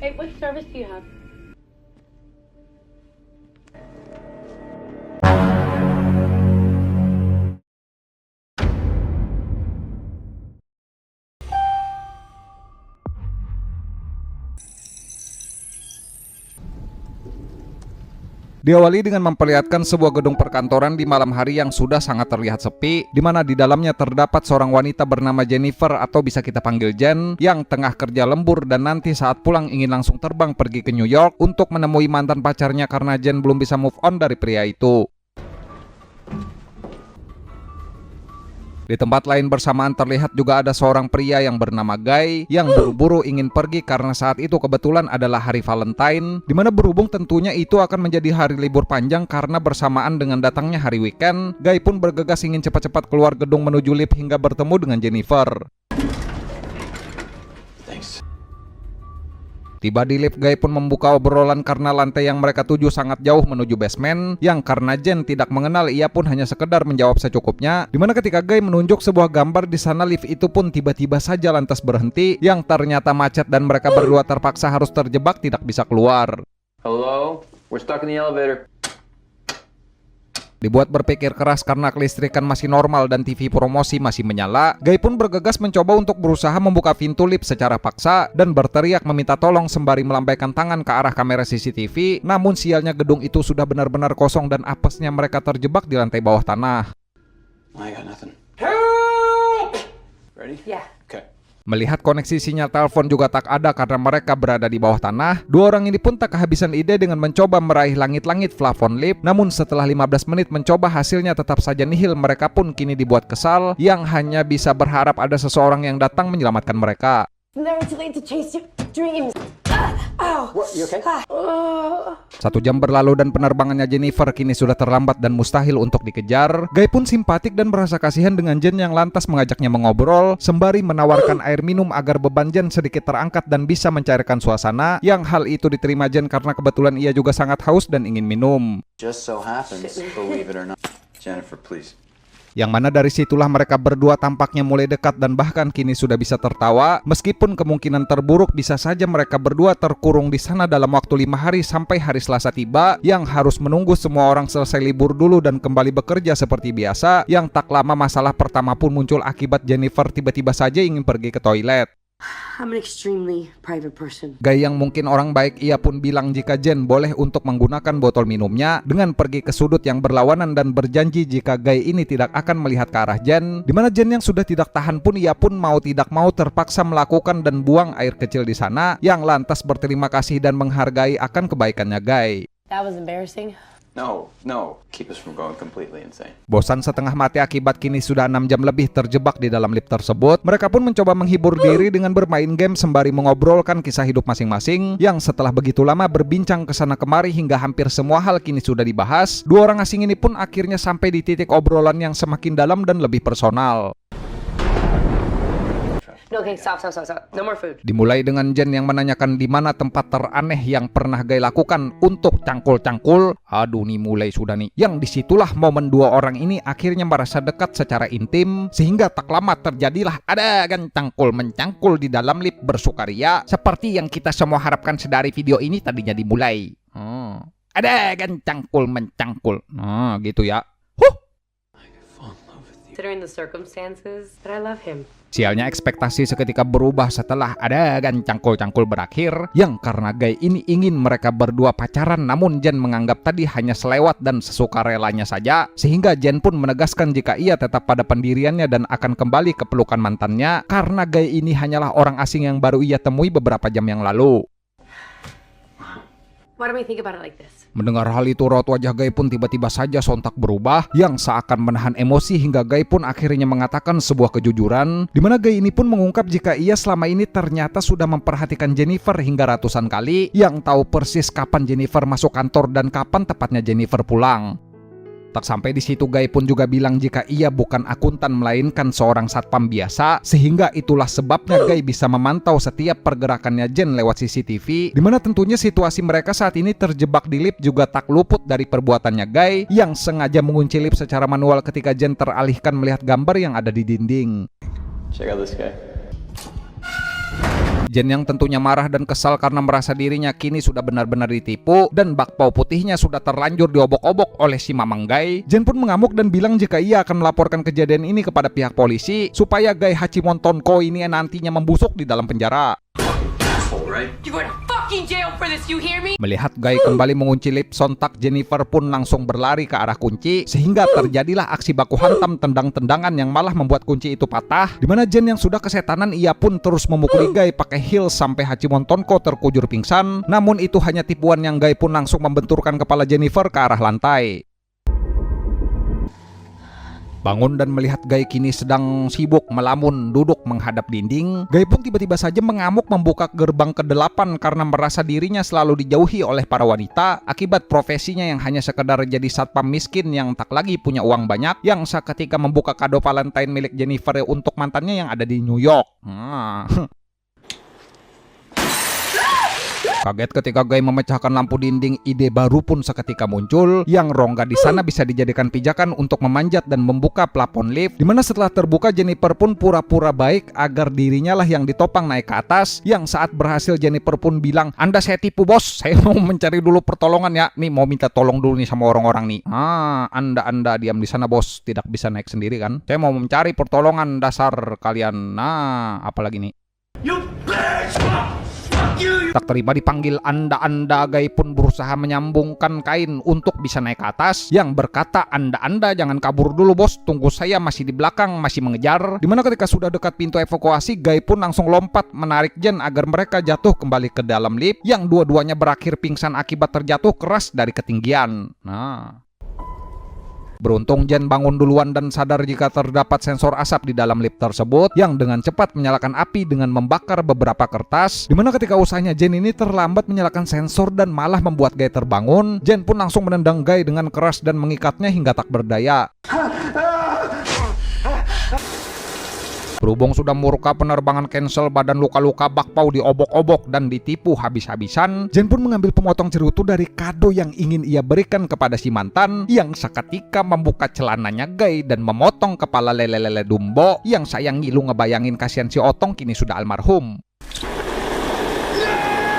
Hey, what service do you have? Diawali dengan memperlihatkan sebuah gedung perkantoran di malam hari yang sudah sangat terlihat sepi, di mana di dalamnya terdapat seorang wanita bernama Jennifer atau bisa kita panggil Jen, yang tengah kerja lembur dan nanti saat pulang ingin langsung terbang pergi ke New York untuk menemui mantan pacarnya karena Jen belum bisa move on dari pria itu. Di tempat lain bersamaan terlihat juga ada seorang pria yang bernama Guy yang buru-buru ingin pergi karena saat itu kebetulan adalah hari Valentine, dimana berhubung tentunya itu akan menjadi hari libur panjang karena bersamaan dengan datangnya hari weekend. Guy pun bergegas ingin cepat-cepat keluar gedung menuju lift hingga bertemu dengan Jennifer. Tiba di lift, Guy pun membuka obrolan karena lantai yang mereka tuju sangat jauh menuju basement, yang karena Jen tidak mengenal ia pun hanya sekedar menjawab secukupnya. Dimana ketika Guy menunjuk sebuah gambar di sana, lift itu pun tiba-tiba saja lantas berhenti, yang ternyata macet dan mereka berdua terpaksa harus terjebak tidak bisa keluar. Hello, we're stuck in the elevator. Dibuat berpikir keras karena kelistrikan masih normal dan TV promosi masih menyala, Guy pun bergegas mencoba untuk berusaha membuka pintu lift secara paksa dan berteriak meminta tolong sembari melambaikan tangan ke arah kamera CCTV. Namun sialnya gedung itu sudah benar-benar kosong dan apesnya mereka terjebak di lantai bawah tanah. I got nothing. Help! Ready? Yeah. Okay. Melihat koneksi sinyal telepon juga tak ada karena mereka berada di bawah tanah, dua orang ini pun tak kehabisan ide dengan mencoba meraih langit-langit plafon lift. Namun setelah 15 menit mencoba hasilnya tetap saja nihil. Mereka pun kini dibuat kesal, yang hanya bisa berharap ada seseorang yang datang menyelamatkan mereka. Never too late to chase your dreams. Ow. What? You okay? 1 jam berlalu dan penerbangannya Jennifer kini sudah terlambat dan mustahil untuk dikejar. Guy pun simpatik dan merasa kasihan dengan Jen yang lantas mengajaknya mengobrol sembari menawarkan air minum agar beban Jen sedikit terangkat dan bisa mencairkan suasana, yang hal itu diterima Jen karena kebetulan ia juga sangat haus dan ingin minum. Just so happens, believe it or not. Jennifer, please. Yang mana dari situlah mereka berdua tampaknya mulai dekat dan bahkan kini sudah bisa tertawa, meskipun kemungkinan terburuk bisa saja mereka berdua terkurung di sana dalam waktu 5 hari sampai hari Selasa tiba, yang harus menunggu semua orang selesai libur dulu dan kembali bekerja seperti biasa. Yang tak lama masalah pertama pun muncul akibat Jennifer tiba-tiba saja ingin pergi ke toilet. I'm an extremely private person. Guy yang mungkin orang baik, ia pun bilang jika Jen boleh untuk menggunakan botol minumnya dengan pergi ke sudut yang berlawanan dan berjanji jika Guy ini tidak akan melihat ke arah Jen. Dimana Jen yang sudah tidak tahan pun ia pun mau tidak mau terpaksa melakukan dan buang air kecil di sana, yang lantas berterima kasih dan menghargai akan kebaikannya Guy. That was embarrassing. No, keep us from going completely insane. Bosan setengah mati akibat kini sudah 6 jam lebih terjebak di dalam lift tersebut, mereka pun mencoba menghibur diri dengan bermain game sembari mengobrolkan kisah hidup masing-masing, yang setelah begitu lama berbincang kesana kemari hingga hampir semua hal kini sudah dibahas. Dua orang asing ini pun akhirnya sampai di titik obrolan yang semakin dalam dan lebih personal. No, okay, stop. No more food. Dimulai dengan Jen yang menanyakan di mana tempat teraneh yang pernah Guy lakukan untuk cangkul-cangkul. Aduh nih mulai sudah nih. Yang disitulah momen dua orang ini akhirnya merasa dekat secara intim, sehingga tak lama terjadilah adegan cangkul-mencangkul di dalam lift bersukaria, seperti yang kita semua harapkan sedari video ini tadinya dimulai. Adegan cangkul-mencangkul. Nah gitu ya. Considering the circumstances, but I love him. Sialnya ekspektasi seketika berubah setelah adegan cangkul-cangkul berakhir, yang karena Guy ini ingin mereka berdua pacaran, namun Jen menganggap tadi hanya selewat dan sesukarelanya saja, sehingga Jen pun menegaskan jika ia tetap pada pendiriannya dan akan kembali ke pelukan mantannya karena Guy ini hanyalah orang asing yang baru ia temui beberapa jam yang lalu. Why don't we think about it like this? Mendengar hal itu, raut wajah Guy pun tiba-tiba saja sontak berubah, yang seakan menahan emosi hingga Guy pun akhirnya mengatakan sebuah kejujuran, di mana Guy ini pun mengungkap jika ia selama ini ternyata sudah memperhatikan Jennifer hingga ratusan kali, yang tahu persis kapan Jennifer masuk kantor dan kapan tepatnya Jennifer pulang. Tak sampai di situ, Guy pun juga bilang jika ia bukan akuntan melainkan seorang satpam biasa, sehingga itulah sebabnya Guy bisa memantau setiap pergerakannya Jen lewat CCTV, dimana tentunya situasi mereka saat ini terjebak di lift juga tak luput dari perbuatannya Guy yang sengaja mengunci lift secara manual ketika Jen teralihkan melihat gambar yang ada di dinding. Check out this guy. Jen yang tentunya marah dan kesal karena merasa dirinya kini sudah benar-benar ditipu dan bakpao putihnya sudah terlanjur diobok-obok oleh si Mamang Guy. Jen pun mengamuk dan bilang jika ia akan melaporkan kejadian ini kepada pihak polisi supaya Guy Hachimon Tonko ini nantinya membusuk di dalam penjara. Melihat Guy kembali mengunci lip, sontak Jennifer pun langsung berlari ke arah kunci sehingga terjadilah aksi baku hantam tendang-tendangan yang malah membuat kunci itu patah. Dimana Jen yang sudah kesetanan ia pun terus memukuli Guy pakai heels sampai Hachimon Tonko terkujur pingsan. Namun itu hanya tipuan yang Guy pun langsung membenturkan kepala Jennifer ke arah lantai. Bangun dan melihat Guy kini sedang sibuk melamun duduk menghadap dinding, Guy pun tiba-tiba saja mengamuk membuka gerbang ke-8 karena merasa dirinya selalu dijauhi oleh para wanita akibat profesinya yang hanya sekedar jadi satpam miskin yang tak lagi punya uang banyak yang seketika membuka kado Valentine milik Jennifer untuk mantannya yang ada di New York. Kaget ketika Guy memecahkan lampu dinding, ide baru pun seketika muncul yang rongga di sana bisa dijadikan pijakan untuk memanjat dan membuka plafon lift. Dimana setelah terbuka Jennifer pun pura-pura baik agar dirinya lah yang ditopang naik ke atas. Yang saat berhasil Jennifer pun bilang, "Anda saya tipu bos, saya mau mencari dulu pertolongan ya. Nih mau minta tolong dulu nih sama orang-orang nih." Anda diam di sana bos, tidak bisa naik sendiri kan? Saya mau mencari pertolongan dasar kalian. Nah, apalagi nih? Tak terima dipanggil Anda, Guy pun berusaha menyambungkan kain untuk bisa naik ke atas yang berkata, Anda jangan kabur dulu bos, tunggu saya masih di belakang, masih mengejar." Dimana ketika sudah dekat pintu evakuasi, Guy pun langsung lompat menarik Jen agar mereka jatuh kembali ke dalam lift yang dua-duanya berakhir pingsan akibat terjatuh keras dari ketinggian. Beruntung Jen bangun duluan dan sadar jika terdapat sensor asap di dalam lift tersebut yang dengan cepat menyalakan api dengan membakar beberapa kertas. Dimana ketika usahanya Jen ini terlambat menyalakan sensor dan malah membuat Guy terbangun, Jen pun langsung menendang Guy dengan keras dan mengikatnya hingga tak berdaya. Berhubung sudah murka penerbangan cancel, badan luka-luka bakpao diobok-obok dan ditipu habis-habisan, Jen pun mengambil pemotong cerutu dari kado yang ingin ia berikan kepada si mantan yang seketika membuka celananya Guy dan memotong kepala lele-lele Dumbo yang sayang ngilu ngebayangin kasihan si Otong kini sudah almarhum.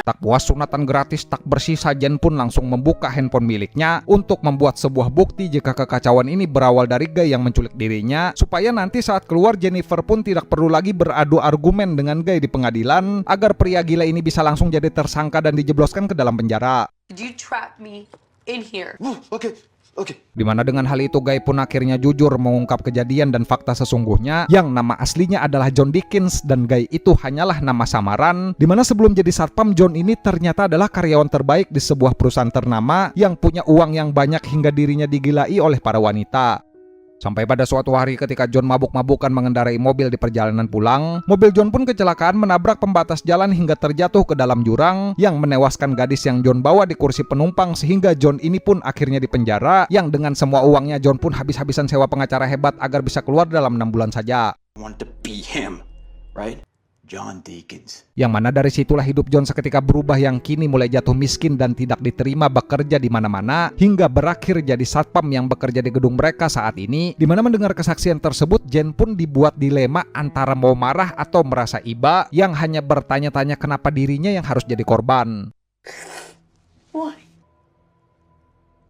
Tak puas sunatan gratis tak bersisa, Jen pun langsung membuka handphone miliknya untuk membuat sebuah bukti jika kekacauan ini berawal dari Guy yang menculik dirinya, supaya nanti saat keluar Jennifer pun tidak perlu lagi beradu argumen dengan Guy di pengadilan agar pria gila ini bisa langsung jadi tersangka dan dijebloskan ke dalam penjara. You trap me in here. Okay. Dimana dengan hal itu Guy pun akhirnya jujur mengungkap kejadian dan fakta sesungguhnya yang nama aslinya adalah John Dickens dan Guy itu hanyalah nama samaran. Dimana sebelum jadi satpam, John ini ternyata adalah karyawan terbaik di sebuah perusahaan ternama yang punya uang yang banyak hingga dirinya digilai oleh para wanita. Sampai pada suatu hari ketika John mabuk-mabukan mengendarai mobil di perjalanan pulang, mobil John pun kecelakaan menabrak pembatas jalan hingga terjatuh ke dalam jurang yang menewaskan gadis yang John bawa di kursi penumpang sehingga John ini pun akhirnya dipenjara yang dengan semua uangnya John pun habis-habisan sewa pengacara hebat agar bisa keluar dalam 6 bulan saja. I want to be him, right? John Dickens. Yang mana dari situlah hidup John seketika berubah yang kini mulai jatuh miskin dan tidak diterima bekerja di mana-mana hingga berakhir jadi satpam yang bekerja di gedung mereka saat ini. Dimana mendengar kesaksian tersebut, Jen pun dibuat dilema antara mau marah atau merasa iba yang hanya bertanya-tanya kenapa dirinya yang harus jadi korban.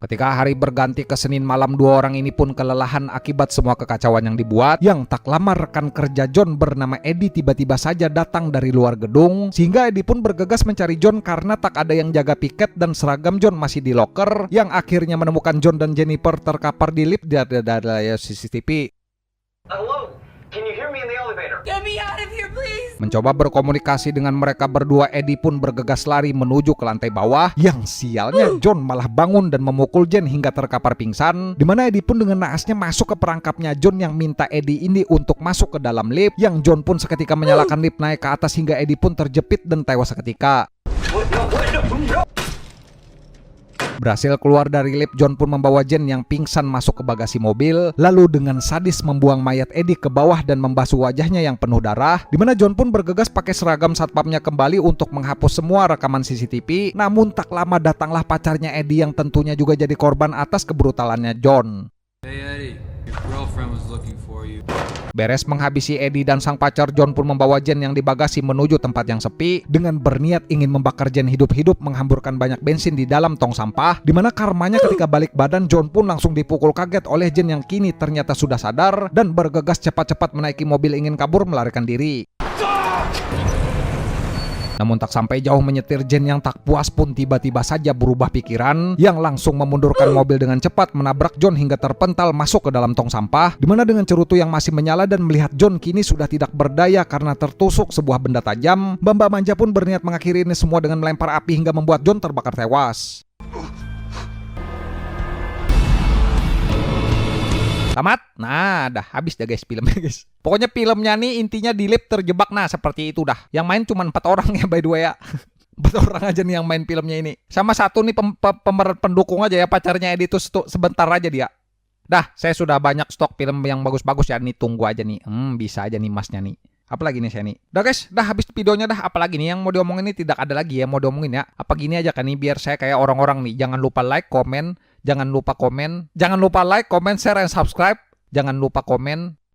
Ketika hari berganti ke Senin malam, dua orang ini pun kelelahan akibat semua kekacauan yang dibuat. Yang tak lama rekan kerja John bernama Eddie tiba-tiba saja datang dari luar gedung, sehingga Eddie pun bergegas mencari John karena tak ada yang jaga piket dan seragam John masih di loker, yang akhirnya menemukan John dan Jennifer terkapar di lift dari CCTV. Hello, can you hear me in the elevator? Get me out of here, please. Mencoba berkomunikasi dengan mereka berdua, Eddie pun bergegas lari menuju ke lantai bawah. Yang sialnya John malah bangun dan memukul Jen hingga terkapar pingsan. Dimana Eddie pun dengan naasnya masuk ke perangkapnya John yang minta Eddie ini untuk masuk ke dalam lift. Yang John pun seketika menyalakan lift naik ke atas hingga Eddie pun terjepit dan tewas seketika. Berhasil keluar dari lift, John pun membawa Jen yang pingsan masuk ke bagasi mobil, lalu dengan sadis membuang mayat Eddie ke bawah dan membasuh wajahnya yang penuh darah. Dimana John pun bergegas pakai seragam satpamnya kembali untuk menghapus semua rekaman CCTV. Namun tak lama datanglah pacarnya Eddie yang tentunya juga jadi korban atas kebrutalannya John. Hey Eddie, your girlfriend was looking for you. Beres menghabisi Eddie dan sang pacar, John pun membawa Jen yang di bagasi menuju tempat yang sepi dengan berniat ingin membakar Jen hidup-hidup, menghamburkan banyak bensin di dalam tong sampah. Dimana karmanya ketika balik badan, John pun langsung dipukul kaget oleh Jen yang kini ternyata sudah sadar dan bergegas cepat-cepat menaiki mobil ingin kabur melarikan diri. Namun tak sampai jauh menyetir, Jen yang tak puas pun tiba-tiba saja berubah pikiran yang langsung memundurkan mobil dengan cepat, menabrak John hingga terpental masuk ke dalam tong sampah. Dimana dengan cerutu yang masih menyala dan melihat John kini sudah tidak berdaya karena tertusuk sebuah benda tajam, Mbak Manja pun berniat mengakhiri ini semua dengan melempar api hingga membuat John terbakar tewas. Tamat? Nah, dah habis dah guys filmnya guys. Pokoknya filmnya nih intinya di lift terjebak, nah seperti itu dah. Yang main cuma 4 orang ya by the way ya. 4 orang aja nih yang main filmnya ini. Sama satu nih pemeran pendukung aja ya, pacarnya Eddie itu sebentar aja dia. Dah, saya sudah banyak stok film yang bagus-bagus ya, nih tunggu aja nih. Bisa aja nih masnya nih. Apalagi nih saya nih. Dah guys, dah habis videonya dah. Apalagi nih yang mau diomongin ini, tidak ada lagi ya mau diomongin ya. Apa gini aja kan nih biar saya kayak orang-orang nih. Jangan lupa like, komen, jangan lupa like, comment, share, and subscribe. Jangan lupa komen,